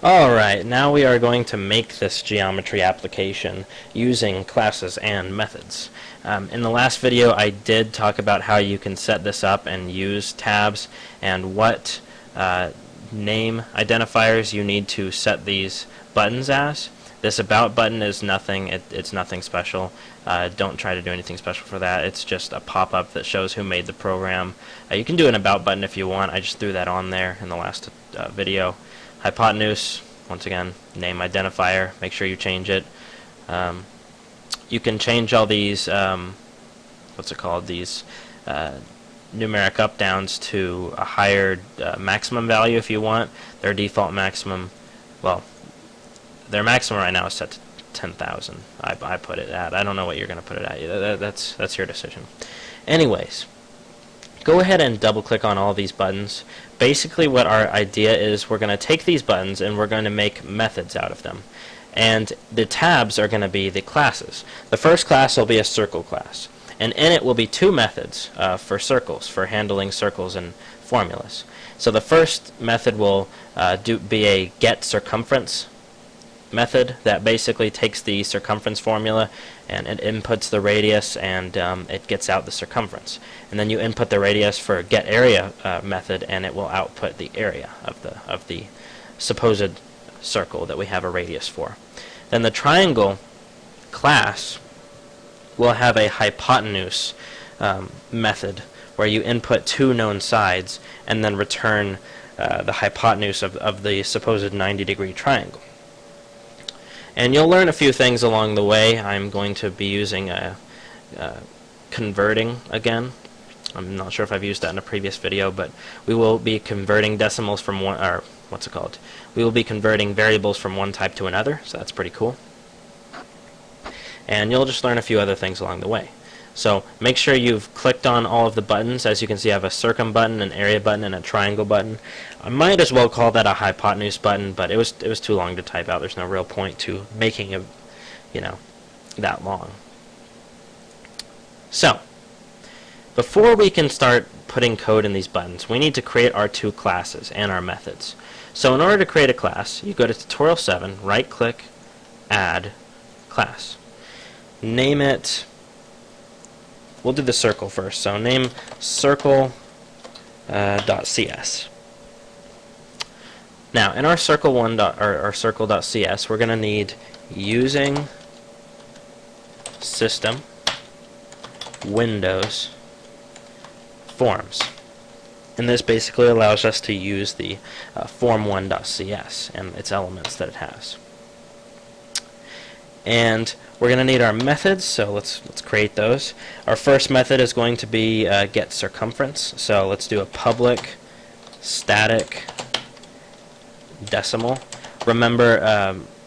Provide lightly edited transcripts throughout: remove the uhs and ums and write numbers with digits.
Alright, now we are going to make this geometry application using classes and methods. In the last video I did talk about how you can set this up and use tabs and what name identifiers you need to set these buttons as. This about button is nothing, it's nothing special. Don't try to do anything special for that. It's just a pop-up that shows who made the program. You can do an about button if you want. I just threw that on there in the last video. Hypotenuse, once again, name identifier, make sure you change it. You can change all these, what's it called, these numeric up-downs to a higher maximum value if you want. Their default maximum, well, their maximum right now is set to 10,000. I put it at. I don't know what you're going to put it at. That's your decision. Anyways, go ahead and double click on all these buttons. Basically what our idea is, we're going to take these buttons and we're going to make methods out of them. And the tabs are going to be the classes. The first class will be a circle class. And in it will be two methods for circles, for handling circles and formulas. So the first method will be a get circumference method that basically takes the circumference formula and it inputs the radius and it gets out the circumference. And then you input the radius for get area method and it will output the area of the supposed circle that we have a radius for. Then the triangle class will have a hypotenuse method where you input two known sides and then return the hypotenuse of the supposed 90-degree triangle. And you'll learn a few things along the way. I'm going to be using converting again. I'm not sure if I've used that in a previous video, but we will be converting decimals from one, or what's it called? We will be converting variables from one type to another, so that's pretty cool. And you'll just learn a few other things along the way. So make sure you've clicked on all of the buttons. As you can see, I have a circum button, an area button, and a triangle button. I might as well call that a hypotenuse button, but it was too long to type out. There's no real point to making it, that long. So before we can start putting code in these buttons, we need to create our two classes and our methods. So in order to create a class, you go to Tutorial 7, right-click, Add Class. Name it. We'll do the circle first. So name circle.cs. Now, in our circle.cs, we're going to need using system Windows forms. And this basically allows us to use the form1.cs and its elements that it has. And we're going to need our methods, so let's create those. Our first method is going to be get circumference. So let's do a public static decimal. Remember,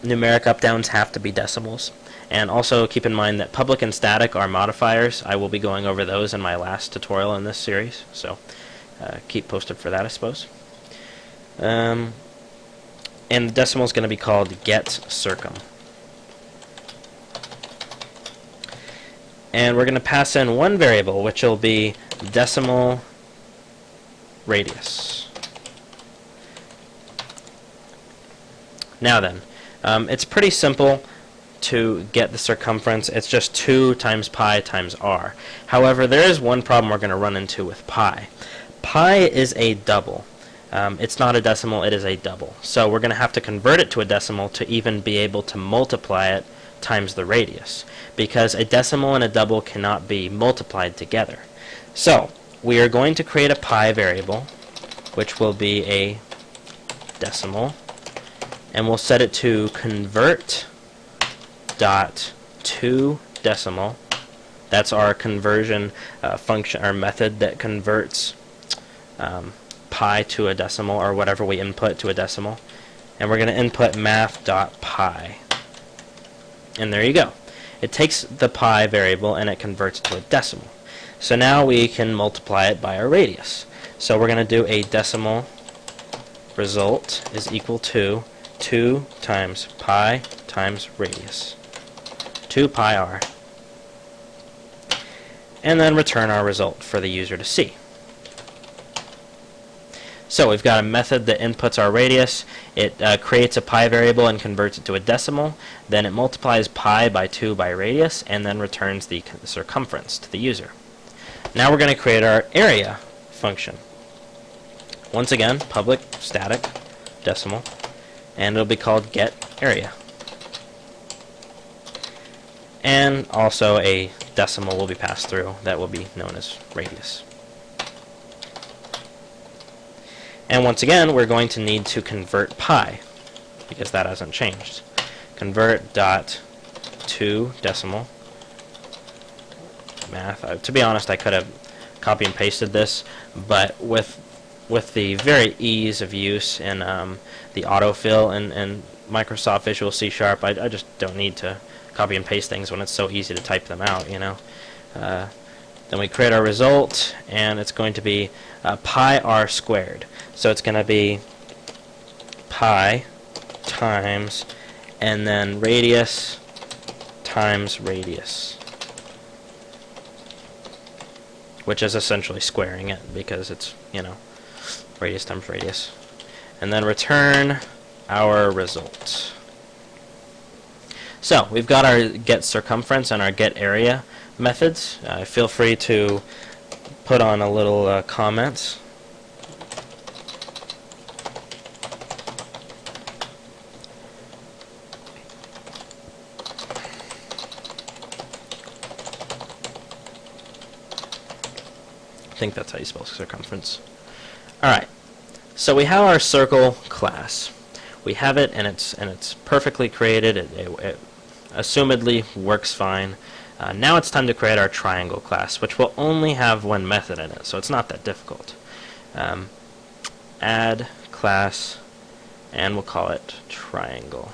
numeric up-downs have to be decimals. And also keep in mind that public and static are modifiers. I will be going over those in my last tutorial in this series, so keep posted for that, I suppose. And the decimal is going to be called get circum. And we're going to pass in one variable, which will be decimal radius. Now then, it's pretty simple to get the circumference. It's just 2 times pi times r. However, there is one problem we're going to run into with pi. Pi is a double. It's not a decimal, it is a double. So we're going to have to convert it to a decimal to even be able to multiply it times the radius, because a decimal and a double cannot be multiplied together. So we are going to create a pi variable, which will be a decimal, and we'll set it to convert.toDecimal. That's our conversion function, our method that converts pi to a decimal, or whatever we input to a decimal. And we're going to input math.pi. And there you go. It takes the pi variable and it converts it to a decimal. So now we can multiply it by our radius. So we're going to do a decimal result is equal to 2 times pi times radius. 2 pi r. And then return our result for the user to see. So we've got a method that inputs our radius. It creates a pi variable and converts it to a decimal. Then it multiplies pi by 2 by radius, and then returns the circumference to the user. Now we're going to create our area function. Once again, public static decimal, and it'll be called getArea. And also a decimal will be passed through that will be known as radius. And once again, we're going to need to convert pi, because that hasn't changed. Convert dot to decimal math. To be honest, I could have copy and pasted this, but with the very ease of use in the autofill and Microsoft Visual C#, I just don't need to copy and paste things when it's so easy to type them out, you know. Then we create our result, and it's going to be pi r squared. So it's going to be pi times, and then radius times radius, which is essentially squaring it because it's, you know, radius times radius. And then return our result. So we've got our get circumference and our get area methods. Feel free to put on a little comments. I think that's how you spell circumference. Alright, so we have our circle class. We have it, and it's perfectly created. It assumedly works fine. Now it's time to create our triangle class, which will only have one method in it, so it's not that difficult. Add class, and we'll call it triangle.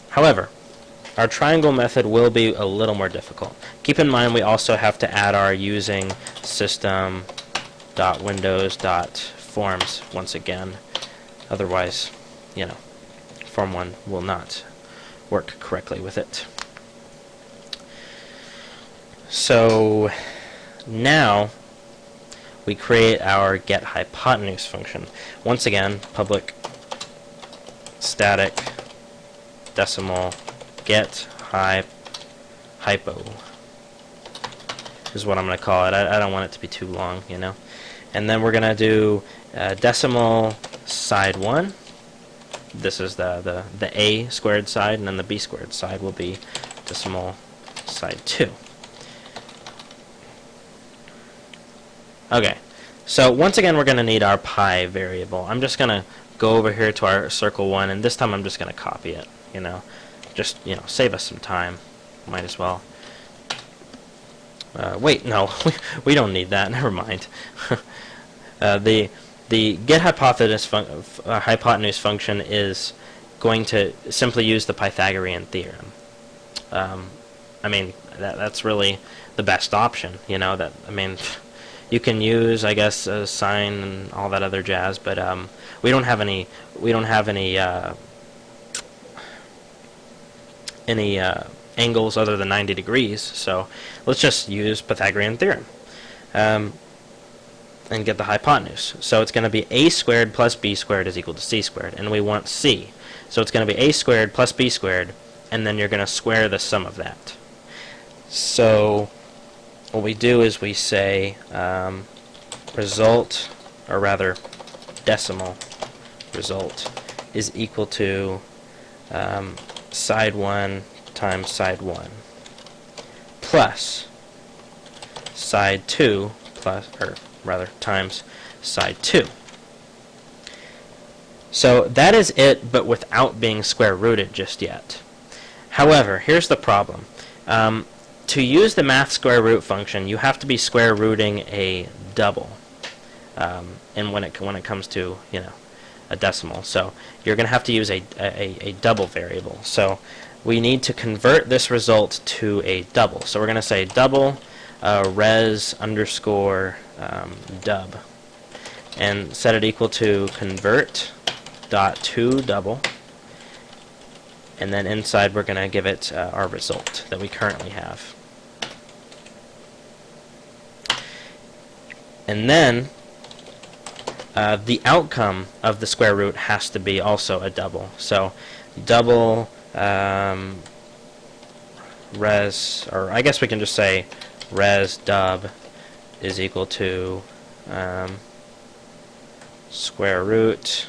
However, our triangle method will be a little more difficult. Keep in mind we also have to add our using system.windows.forms once again. Otherwise, you know, Form 1 will not work correctly with it. So now we create our getHypotenuse function. Once again, public static decimal get hypo is what I'm going to call it. I don't want it to be too long, you know. And then we're going to do decimal side 1. This is the a squared side, and then the b squared side will be decimal side 2. Okay, so once again we're going to need our pi variable. I'm just going to go over here to our circle 1, and this time I'm just going to copy it, you know. Just, you know, save us some time. Might as well. Wait, no, we don't need that. Never mind. The getHypotenuse function is going to simply use the Pythagorean theorem. I mean, that's really the best option. You know, that, I mean, you can use, I guess, sine and all that other jazz, but we don't have any angles other than 90 degrees, so let's just use Pythagorean theorem and get the hypotenuse. So it's going to be a squared plus b squared is equal to c squared, and we want c. So it's going to be a squared plus b squared, and then you're going to square the sum of that. So what we do is we say result, or rather decimal result, is equal to side 1 times side 1 plus side 2 plus, or rather times side 2. So that is it, but without being square rooted just yet. However, here's the problem. To use the math square root function, you have to be square rooting a double, and when it comes to, you know, a decimal. So you're going to have to use a double variable. So we need to convert this result to a double. So we're going to say double res underscore dub, and set it equal to convert dot to double, and then inside we're going to give it our result that we currently have. And then the outcome of the square root has to be also a double. So double res, or I guess we can just say res dub is equal to square root.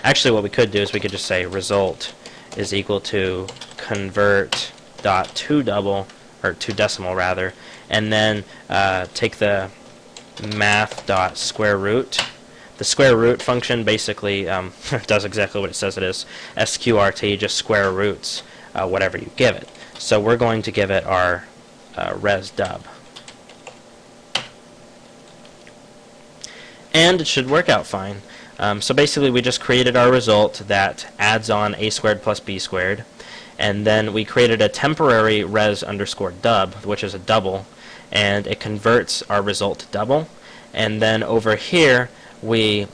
Actually, what we could do is we could just say result is equal to convert dot to double, or to decimal rather, and then take the math dot square root. The square root function basically does exactly what it says it is. SQRT just square roots whatever you give it. So we're going to give it our res dub. And it should work out fine. So basically we just created our result that adds on a squared plus b squared, and then we created a temporary res underscore dub, which is a double, and it converts our result to double. And then over here we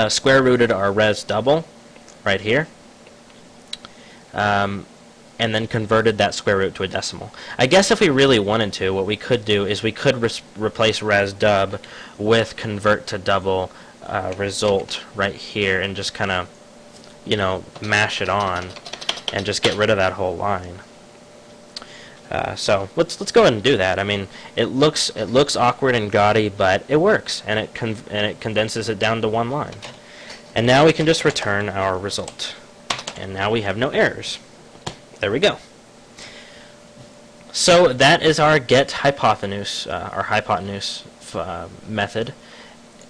square rooted our res double right here, and then converted that square root to a decimal. I guess if we really wanted to, what we could do is we could replace res dub with convert to double result right here, and just kind of, mash it on and just get rid of that whole line. So let's go ahead and do that. I mean, it looks awkward and gaudy, but it works, and it condenses it down to one line. And now we can just return our result, and now we have no errors. There we go. So that is our get hypotenuse, method,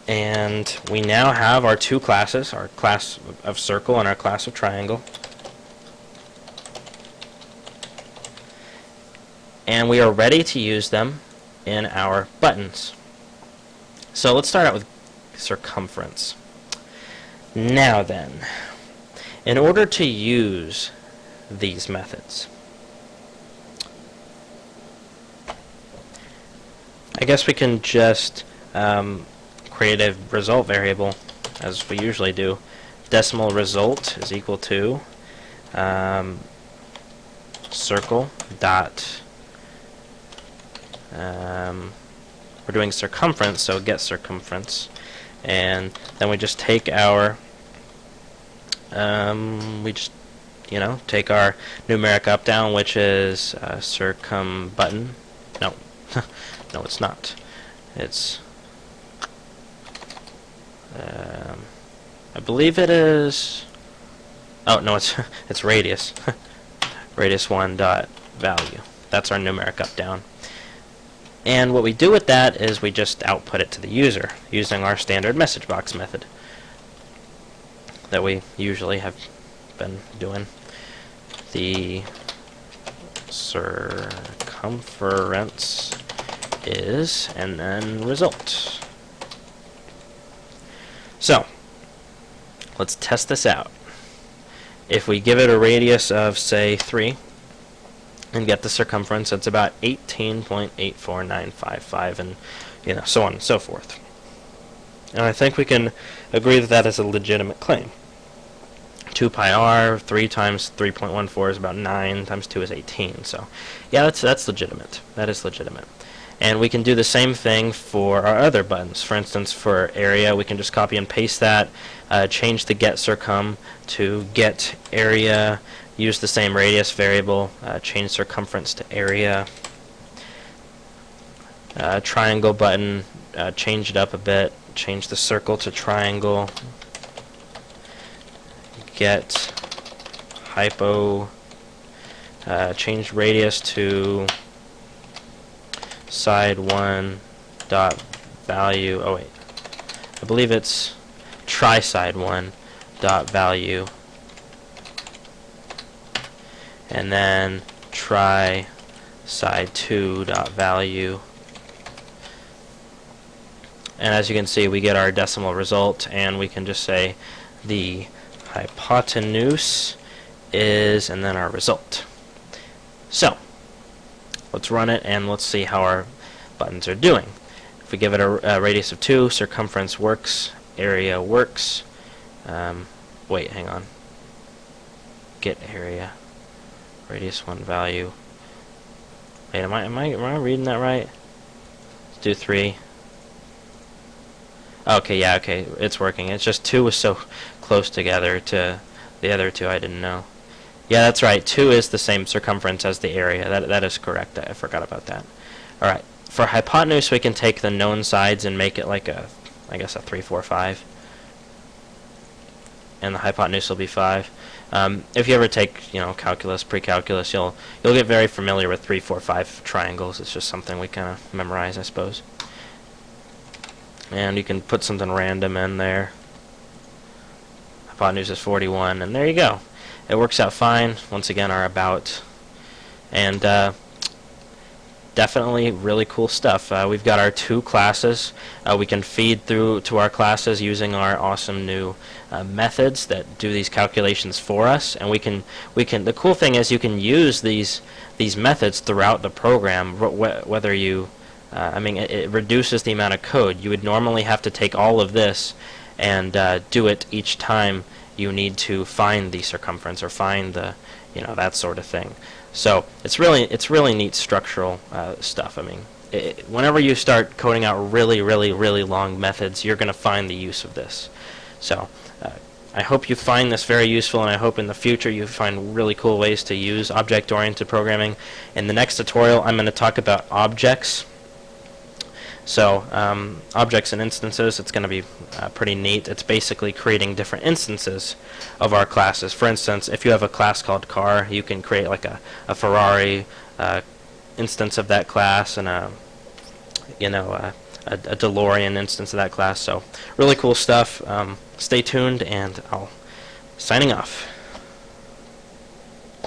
and we now have our two classes, our class of circle and our class of triangle. And we are ready to use them in our buttons. So let's start out with circumference. Now then, in order to use these methods, I guess we can just create a result variable, as we usually do. Decimal result is equal to circle dot, we're doing circumference, so get circumference, and then we just take our take our numeric up down, which is circumbutton. No, no, it's not. It's I believe it is. Oh no, it's radius. Radius 1 dot value. That's our numeric up down. And what we do with that is we just output it to the user using our standard message box method that we usually have been doing. The circumference is, and then result. So let's test this out. If we give it a radius of, say, 3 and get the circumference, it's about 18.84955, and so on and so forth. And I think we can agree that that is a legitimate claim. 2 pi r, 3 times 3.14 is about 9, times 2 is 18. So yeah, that's legitimate. That is legitimate. And we can do the same thing for our other buttons. For instance, for area, we can just copy and paste that, change the get circum to get area, use the same radius variable, change circumference to area. Triangle button, change it up a bit, change the circle to triangle. Get hypo, change radius to side 1 dot value. Oh wait, I believe it's try side 1 dot value, and then try side 2 dot value. And as you can see, we get our decimal result, and we can just say the hypotenuse is, and then our result. So let's run it and let's see how our buttons are doing. If we give it a radius of 2, circumference works, area works. Wait, hang on. Get area, radius 1 value. Wait, am I reading that right? do 3. Okay, yeah, okay, it's working. It's just 2 was so close together to the other 2, I didn't know. Yeah, that's right. 2 is the same circumference as the area. That is correct. I forgot about that. All right. For hypotenuse, we can take the known sides and make it like a, I guess, a 3, 4, 5. And the hypotenuse will be 5. If you ever take, calculus, pre-calculus, you'll get very familiar with 3, 4, 5 triangles. It's just something we kind of memorize, I suppose. And you can put something random in there. Hypotenuse is 41, and there you go. It works out fine. Once again, our about. And definitely really cool stuff. We've got our 2 classes. We can feed through to our classes using our awesome new methods that do these calculations for us. And we can. The cool thing is you can use these methods throughout the program. Whether you, it reduces the amount of code. You would normally have to take all of this and do it each time you need to find the circumference or find the, that sort of thing. So it's really neat structural stuff. Whenever you start coding out really long methods, you're going to find the use of this. So I hope you find this very useful, and I hope in the future you find really cool ways to use object-oriented programming. In the next tutorial, I'm going to talk about objects. So objects and instances, it's going to be pretty neat. It's basically creating different instances of our classes. For instance, if you have a class called car, you can create like a Ferrari instance of that class and a DeLorean instance of that class. So really cool stuff. Stay tuned, and I'll signing off.